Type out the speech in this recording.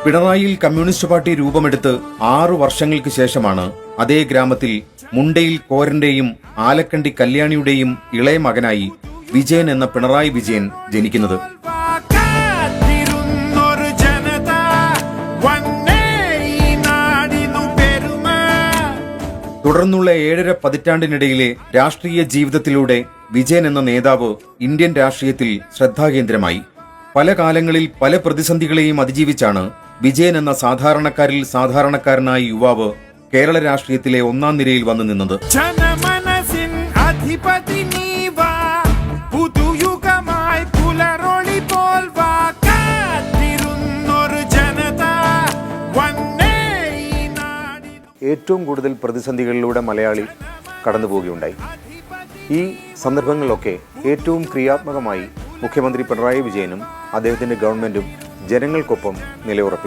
പിണറായിയിൽ communist party രൂപമെടുത്ത് 6 വർഷങ്ങൾക്ക് ശേഷമാണ് അതേ ഗ്രാമത്തിൽ മുണ്ടയിൽ കോരന്റെയും ആലക്കണ്ടി കല്യാണിയുടെയും ഇളയ മകനായി വിജയൻ എന്ന പിണറായി വിജയൻ ജനിക്കുന്നത്. തുടർന്നുള്ള 7.5 പതിറ്റാണ്ടിനിടയിലെ രാഷ്ട്രീയ ജീവിതത്തിലൂടെ വിജയൻ എന്ന നേതാവ് ഇന്ത്യൻ രാഷ്ട്രീയത്തിൽ ശ്രദ്ധാകേന്ദ്രമായി. പല കാലങ്ങളിൽ പല പ്രതിസന്ധികളെയും അതിജീവിച്ചാണ് വിജയൻ എന്ന സാധാരണക്കാരിൽ സാധാരണക്കാരനായ യുവാവ് കേരള രാഷ്ട്രീയത്തിലെ ഒന്നാം നിരയിൽ വന്നു നിന്നത്. ഏറ്റവും കൂടുതൽ പ്രതിസന്ധികളിലൂടെ മലയാളി കടന്നു പോവുകയുണ്ടായി. ഈ സന്ദർഭങ്ങളിലൊക്കെ ഏറ്റവും ക്രിയാത്മകമായി മുഖ്യമന്ത്രി പിണറായി വിജയനും അദ്ദേഹത്തിന്റെ ഗവൺമെന്റും ജനങ്ങൾക്കൊപ്പം നിലയുറപ്പിച്ചു.